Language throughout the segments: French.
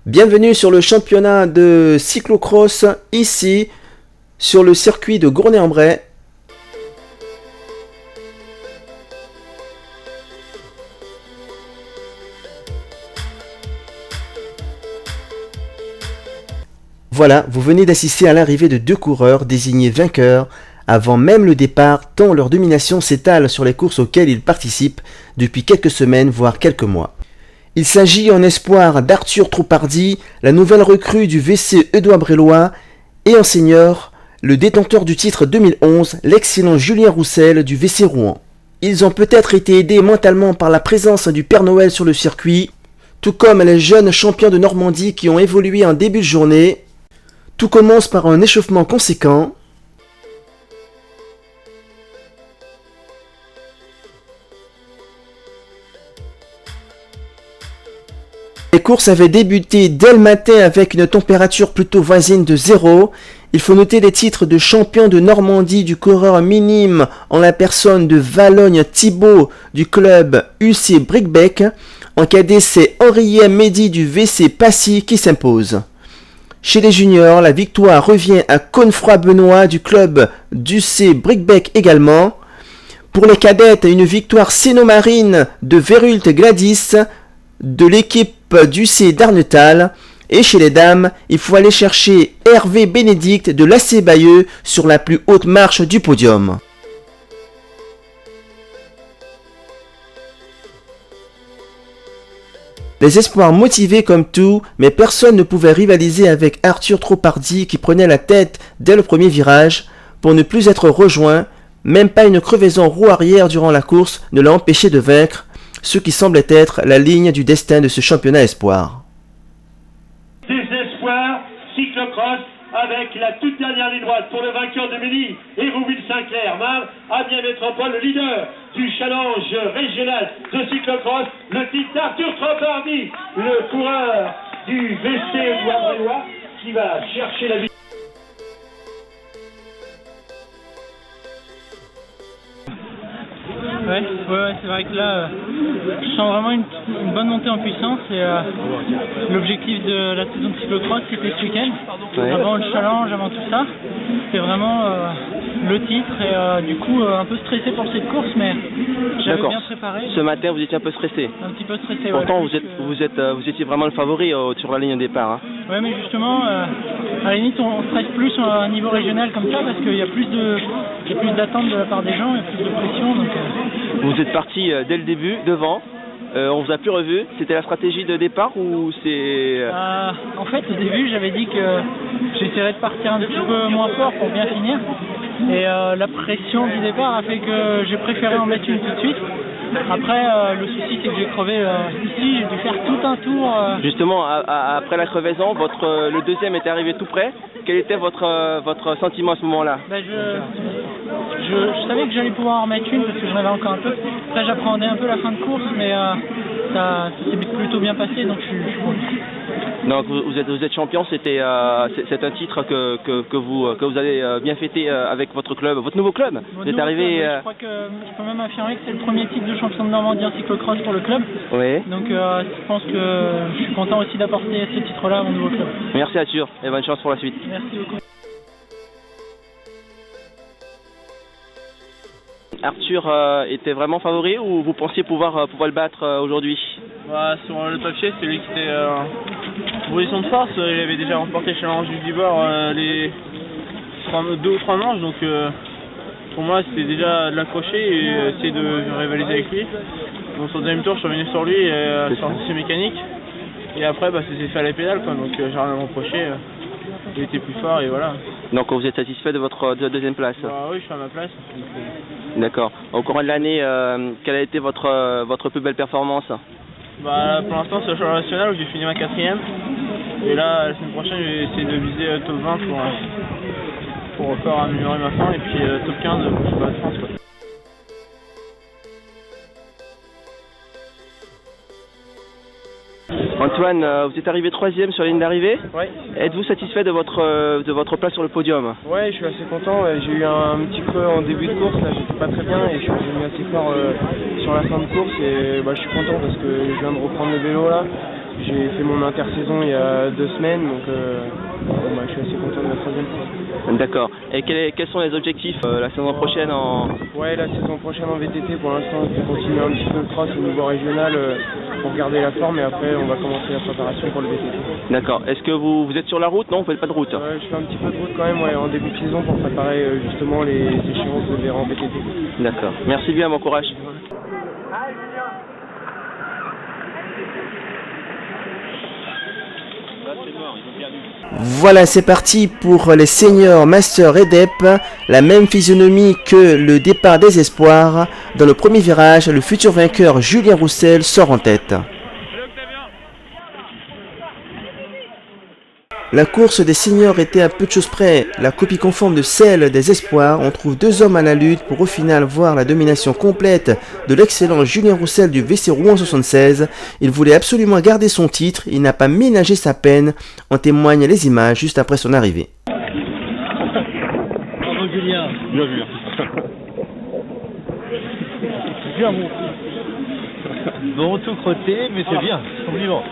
Bienvenue sur le championnat de cyclocross, ici, sur le circuit de Gournay-en-Bray. Voilà, vous venez d'assister à l'arrivée de deux coureurs désignés vainqueurs avant même le départ, tant leur domination s'étale sur les courses auxquelles ils participent depuis quelques semaines, voire quelques mois. Il s'agit en espoir d'Arthur Troupardi, la nouvelle recrue du WC Eudois-Brélois, et en senior, le détenteur du titre 2011, l'excellent Julien Roussel du WC Rouen. Ils ont peut-être été aidés mentalement par la présence du Père Noël sur le circuit, tout comme les jeunes champions de Normandie qui ont évolué en début de journée. Tout commence par un échauffement conséquent. Les courses avaient débuté dès le matin avec une température plutôt voisine de 0. Il faut noter les titres de champion de Normandie du coureur minime en la personne de Valogne Thibault du club UC Brickbeck. En cadet, c'est Henriet Mehdi du WC Passy qui s'impose. Chez les juniors, la victoire revient à Connefroy-Benoît du club d'UC Brickbeck également. Pour les cadettes, une victoire Sénomarine de Verult Gladys de l'équipe d'UC Darnetal. Et chez les dames, il faut aller chercher Hervé Bénédicte de l'AC Bayeux sur la plus haute marche du podium. Les espoirs motivés comme tout, mais personne ne pouvait rivaliser avec Arthur Troupardi qui prenait la tête dès le premier virage pour ne plus être rejoint. Même pas une crevaison roue arrière durant la course ne l'a empêché de vaincre, ce qui semblait être la ligne du destin de ce championnat espoir. Des espoirs, cyclocross, avec la toute dernière ligne droite pour le vainqueur de Mény, Hérouville Saint-Clair, Marne, Amiens Métropole, le leader du challenge régional de cyclocross, le titre d'Arthur Troupardi, le coureur du WC Eudois-Brélois, qui va chercher la victoire. Ouais, c'est vrai que là, je sens vraiment une bonne montée en puissance et l'objectif de la saison de cyclocross c'était ce week-end, avant le challenge, avant tout ça, c'était vraiment le titre et du coup un peu stressé pour cette course, mais j'avais bien préparé. Ce matin vous étiez un peu stressé. Un petit peu stressé. Pourtant vous étiez vraiment le favori sur la ligne de départ. Hein. Ouais, mais justement, à la limite on stresse plus à un niveau régional comme ça parce qu'il y a plus d'attentes de la part des gens et plus de pression. Donc, Vous êtes parti dès le début, devant, on vous a plus revu, c'était la stratégie de départ ou c'est... En fait au début j'avais dit que j'essaierais de partir un petit peu moins fort pour bien finir et la pression du départ a fait que j'ai préféré en mettre une tout de suite. Après le souci c'est que j'ai crevé ici, j'ai dû faire tout un tour. Justement après la crevaison, le deuxième était arrivé tout près, quel était votre sentiment à ce moment-là? Je savais que j'allais pouvoir en remettre une parce que j'en avais encore un peu. Après j'appréhendais un peu la fin de course mais ça s'est plutôt bien passé donc je suis content. Donc vous êtes champion, c'est un titre que vous avez bien fêté avec votre club, votre nouveau club. Vous êtes arrivé. Je crois que je peux même affirmer que c'est le premier titre de champion de Normandie en cyclocross pour le club. Oui. Donc je pense que je suis content aussi d'apporter ce titre-là à mon nouveau club. Merci Arthur et bonne chance pour la suite. Merci beaucoup. Arthur était vraiment favori ou vous pensiez pouvoir le battre aujourd'hui? Sur le papier, c'est lui qui était en position de force. Il avait déjà remporté le challenge du Bibor les 2 ou 3 manches, donc pour moi c'était déjà de l'accrocher et essayer de rivaliser avec lui. Donc sur le deuxième tour, je suis revenu sur lui et sur ses mécaniques. Et après, ça s'est fait à la pédale, quoi, donc j'ai rien à me reprocher. Il était plus fort et voilà. Donc vous êtes satisfait de votre deuxième place? Oui, je suis à ma place. D'accord. Au courant de l'année, quelle a été votre plus belle performance? Pour l'instant c'est le championnat national où j'ai fini ma 4ème. Et là, la semaine prochaine, je vais essayer de viser top 20 pour encore améliorer ma forme. Et puis top 15 pour le championnat de France. Quoi. Antoine, vous êtes arrivé 3e sur la ligne d'arrivée. Oui. Êtes-vous satisfait de votre place sur le podium? Oui, je suis assez content. J'ai eu un petit creux en début de course, là j'étais pas très bien et je suis revenu assez fort sur la fin de course et je suis content parce que je viens de reprendre le vélo là. j'ai fait mon intersaison il y a 2 semaines, donc je suis assez content de la 3e place. D'accord. Et quels sont les objectifs la saison prochaine Ouais, la saison prochaine en VTT, pour l'instant, je vais continuer un petit peu le cross au niveau régional pour garder la forme, et après on va commencer la préparation pour le VTT. D'accord. Est-ce que vous êtes sur la route? Non, vous faites pas de route? Je fais un petit peu de route quand même, ouais, en début de saison pour préparer justement les échéances de Véran en VTT. D'accord. Merci bien, bon courage. Voilà, c'est parti pour les seniors Master EDEP, la même physionomie que le départ des espoirs. Dans le premier virage, le futur vainqueur Julien Roussel sort en tête. La course des seniors était à peu de choses près la copie conforme de celle des espoirs. On trouve 2 hommes à la lutte pour au final voir la domination complète de l'excellent Julien Roussel du VC Rouen 76. Il voulait absolument garder son titre, il n'a pas ménagé sa peine, en témoignent les images juste après son arrivée. Bravo Julien. Bien Julien. C'est bien bon. Bon, tout crotté, mais c'est bien, compliment.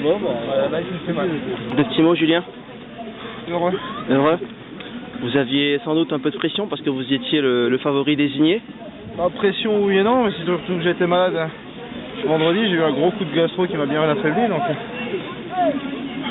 Bon, c'est mal. Un petit mot, Julien? Heureux. Heureux? Vous aviez sans doute un peu de pression parce que vous étiez le favori désigné? Pression oui et non, mais c'est surtout que j'étais malade. Vendredi, j'ai eu un gros coup de gastro qui m'a bien affaibli, donc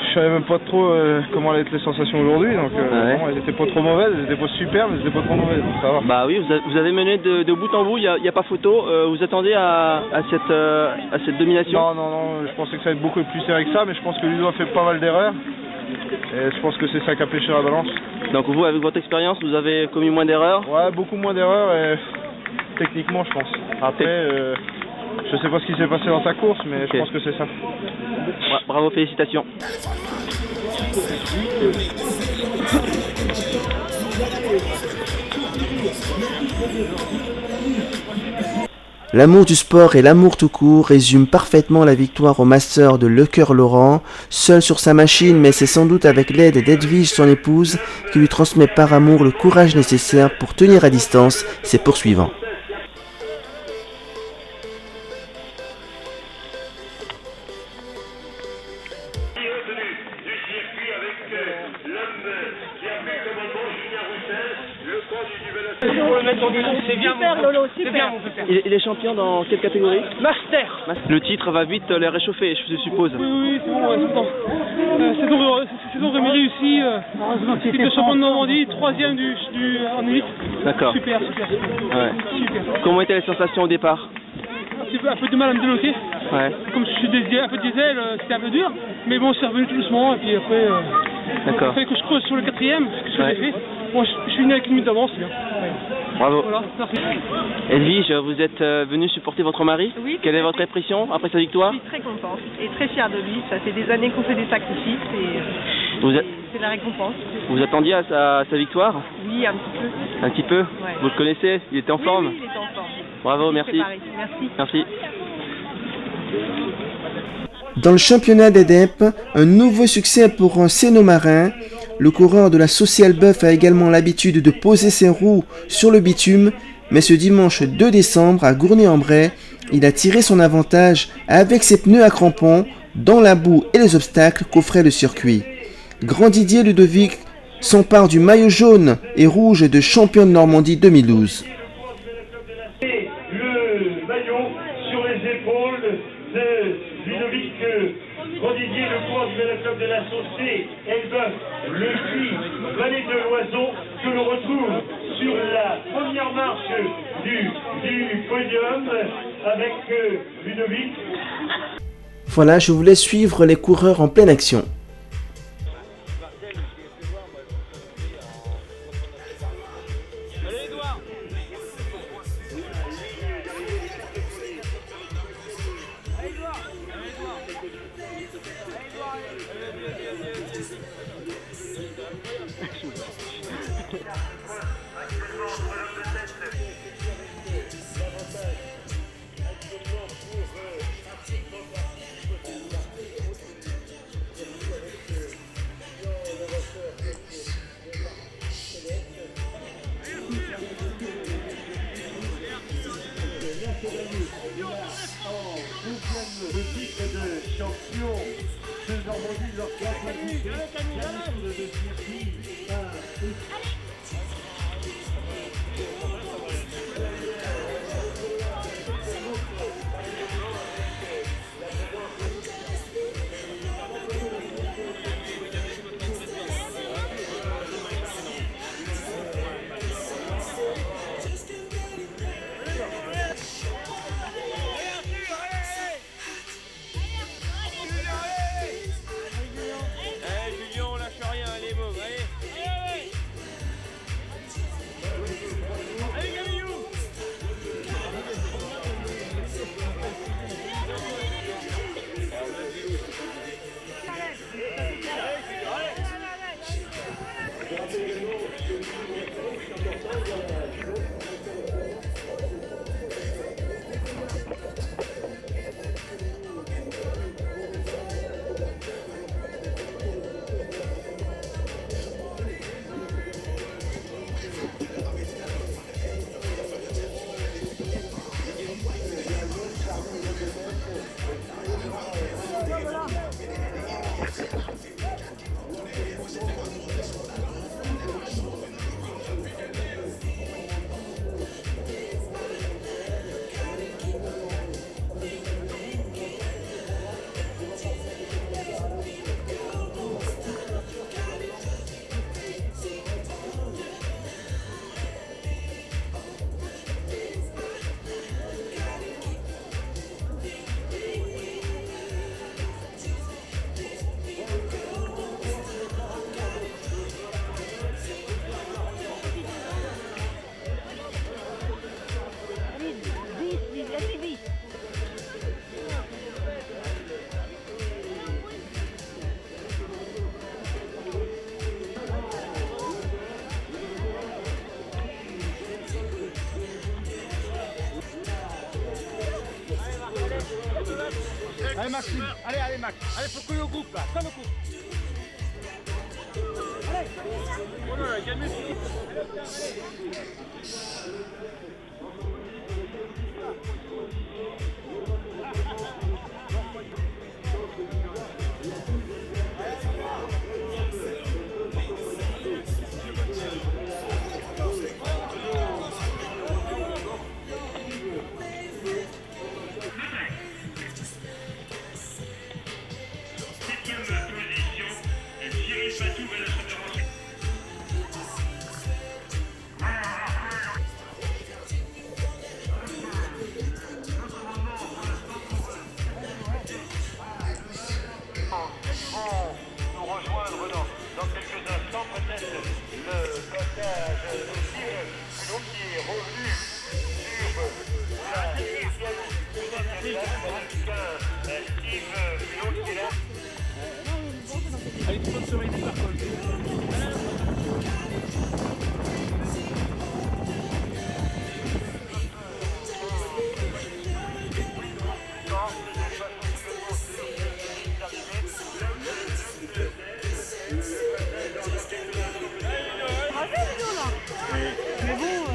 je savais même pas trop comment allaient être les sensations aujourd'hui, donc bon, elles étaient pas trop mauvaises, elles étaient pas super, mais elles étaient pas trop mauvaises, donc ça va. Bah oui, vous avez mené de bout en bout, il y a pas photo. Vous attendez à cette domination? Non, je pensais que ça allait être beaucoup plus serré que ça, mais je pense que Ludo a fait pas mal d'erreurs, et je pense que c'est ça qui a pêché la balance. Donc vous, avec votre expérience, vous avez commis moins d'erreurs? Ouais, beaucoup moins d'erreurs, et techniquement je pense. Après, je sais pas ce qui s'est passé dans ta course, mais je pense que c'est ça. Ouais, bravo, félicitations. L'amour du sport et l'amour tout court résument parfaitement la victoire au Master de Lecœur-Laurent. Seul sur sa machine, mais c'est sans doute avec l'aide d'Edwige, son épouse, qui lui transmet par amour le courage nécessaire pour tenir à distance ses poursuivants. C'est bien, Lolo, super. Il est champion dans quelle catégorie? Master. Le titre va vite les réchauffer, je suppose. Oui, c'est bon, c'est bon. Saison vraiment réussie. C'était le champion de Normandie, 3e en élite. D'accord. Super. Ouais. Super. Comment étaient les sensations au départ? Un peu de mal à me déloquer. Ouais. Comme je suis un peu diesel, c'était un peu dur. Mais bon, c'est revenu tout doucement. Et puis après, d'accord. Il fallait que je creuse sur le 4e, ce que j'ai fait. Bon, je suis venu avec une minute d'avance, c'est bien. Ouais. Bravo. Voilà, merci. Edwige, vous êtes venue supporter votre mari? Oui. Quelle est votre impression après sa victoire? Je suis très contente et très fière de lui. Ça fait des années qu'on fait des sacrifices et c'est la récompense. Vous attendiez à sa victoire? Oui, un petit peu. Un petit peu? Ouais. Vous le connaissez? Il était en forme? Oui, il était en forme. Bravo, merci. Merci. Dans le championnat d'EDEP, un nouveau succès pour un Sénomarin. Le coureur de la Social Buff a également l'habitude de poser ses roues sur le bitume, mais ce dimanche 2 décembre à Gournay-en-Bray, il a tiré son avantage avec ses pneus à crampons dans la boue et les obstacles qu'offrait le circuit. Grand Didier Ludovic s'empare du maillot jaune et rouge de champion de Normandie 2012. Le maillot sur les épaules de Ludovic Grandidier, le coureur du Vélo Club de la Saucée, Elbeuf, le puits, Vallée de l'Oison, que l'on retrouve sur la première marche du podium avec Ludovic. Voilà, je vous laisse suivre les coureurs en pleine action. Il a en 12e le titre de champion de Normandie de leur classe de circuit. Allez Maxime, allez Max, allez faut que le groupe là, comme le groupe. Allez. Oh non, là, calmez Philippe. Nous rejoindre dans quelques instants peut-être le passage de Steve Bulot qui est revenu sur la deuxième place Steve Bulot qui est là. Allez, sponsorisé par contre. Mais bon,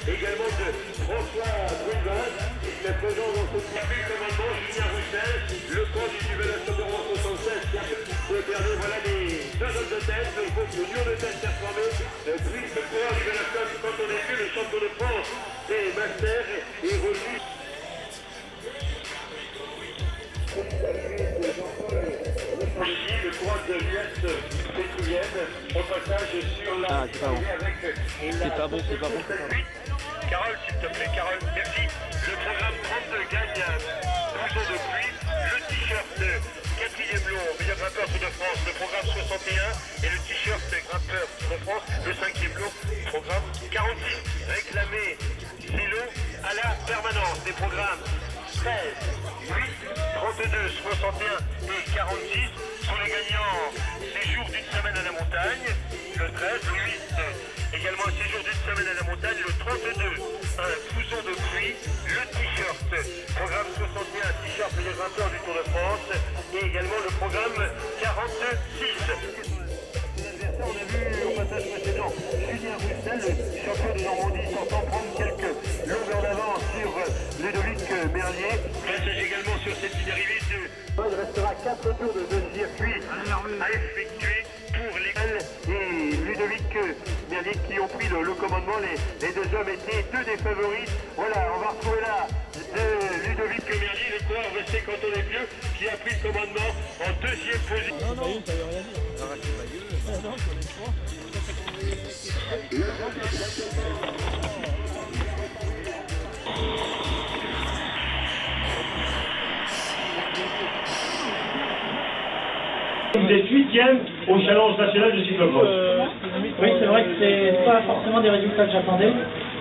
Également de François Brunval, qui est présent dans ce public commandement, Julien Roussel, le camp du nouvel Assemblée 76, qui a perdu voilà les deux hommes de tête, il faut que le lion de tête s'est formé, puis le coureur du nouvel Assemblée, quand on est vu le champion de France et Master est revenu. Le coureur de l'US Pétrouillenne, au passage sur la c'est pas bon. C'est pas bon, c'est pas bon. Carole, s'il te plaît, Carole, merci. Le programme 32 gagne un blouson de pluie, le t-shirt 4e lot, meilleur grimpeur Tour de France, le programme 61, et le t-shirt grimpeur Tour de France, le 5e lot, programme 46. Réclamé ces lots à la permanence des programmes 13, 8, 32, 61 et 46 sont les gagnants séjour d'une semaine à la montagne, le 13, le 8, également un séjour d'une semaine à la montagne, le 32, un blouson de pluie, le t-shirt, programme 61, t-shirt les grimpeurs du Tour de France, et également le programme 46. On a vu au passage précédent Julien Roussel. Roussel, le champion de Normandie, tentant de prendre quelques longueurs d'avance sur Ludovic Merlier. Reste également sur cette ligne d'arrivée de... Il restera 4 tours de circuit à effectuer pour l'école et Ludovic Merlier qui ont pris le commandement. Les deux hommes étaient deux des favoris. Voilà, on va retrouver là Ludovic Merlier, le coureur resté quand on est vieux, qui a pris le commandement en deuxième position. Non, ça veut rien dire. Non, on est trois. Vous êtes 8e au Challenge national de cyclocross. Oui, c'est vrai que c'est pas forcément des résultats que j'attendais.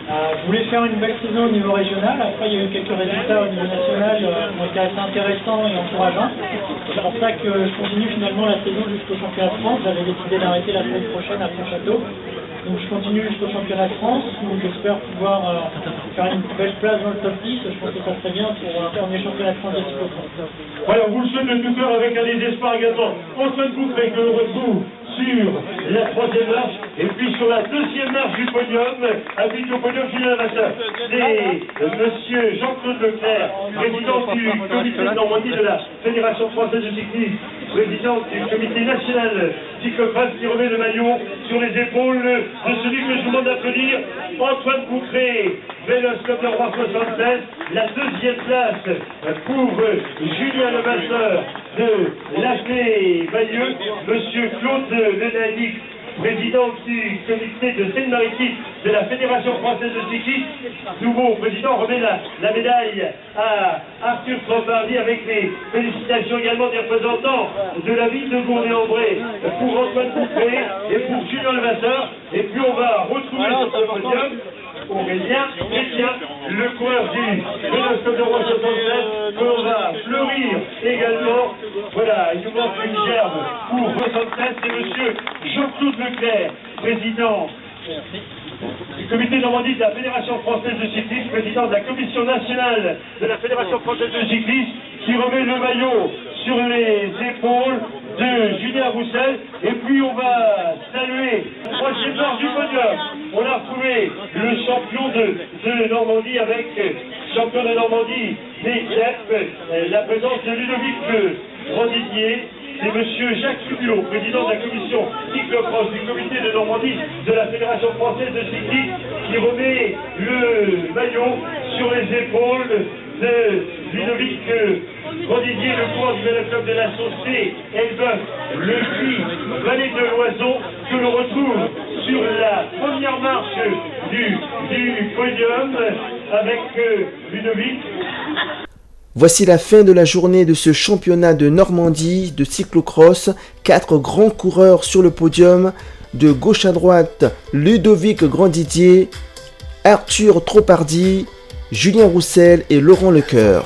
Je voulais faire une belle saison au niveau régional. Après, il y a eu quelques résultats au niveau national qui ont été assez intéressants et encourageants. C'est pour ça que je continue finalement la saison jusqu'au championnat de France. J'avais décidé d'arrêter la semaine prochaine à Pontchâteau. Donc je continue jusqu'au championnat de France. Donc j'espère pouvoir faire une belle place dans le top 10. Je pense que ça serait bien pour un premier championnat de France de cyclocross. Voilà, vous le souhaitez de tout cœur avec un désespoir également. Antoine Bouffet que l'on retrouve sur la 3e marche et puis sur la 2e marche du podium, avec au podium Julien Vasseur. C'est monsieur Jean-Claude Leclerc, président du comité de Normandie de la Fédération française de cyclisme, président du comité national cyclocross qui remet le maillot sur les épaules de celui que je vous demande d'applaudir, Antoine Bouffet, Véloce Club de Roi 76, la 2e place pour Julien Levasseur de l'AP Bayeux, monsieur Claude Lenadic, président du comité de Seine-Maritime de la Fédération française de cyclisme. Nouveau président remet la médaille à Arthur Trombardi avec les félicitations également des représentants de la ville de Gournay-en-Bray pour Antoine Bouffet et pour Julien Levasseur. Et puis on va retrouver sur ce podium Aurélien Chrétien, le coureur du Véloce de Roi 67, que l'on va fleurir également. Voilà, il nous manque une gerbe pour 73, c'est monsieur Jean-Claude Leclerc, président du comité de Normandie de la Fédération française de cyclisme, président de la commission nationale de la Fédération française de cyclisme, qui remet le maillot sur les épaules de Julien Roussel. Et puis on va saluer la 3e marche du podium. On a retrouvé le champion de Normandie avec champion de Normandie des Alpes, la présence de Ludovic Grandidier. C'est monsieur Jacques Subulot, président de la commission cyclocross du comité de Normandie de la Fédération française de cyclisme, qui remet le maillot sur les épaules de Ludovic Grandidier, le coureur du Vélo Club de la Saucée, Elbeuf, le puits Vallée de l'Oison, que l'on retrouve sur la première marche du podium avec Ludovic. Voici la fin de la journée de ce championnat de Normandie de cyclocross. 4 grands coureurs sur le podium. De gauche à droite, Ludovic Grandidier, Arthur Trombardi, Julien Roussel et Laurent Lecoeur.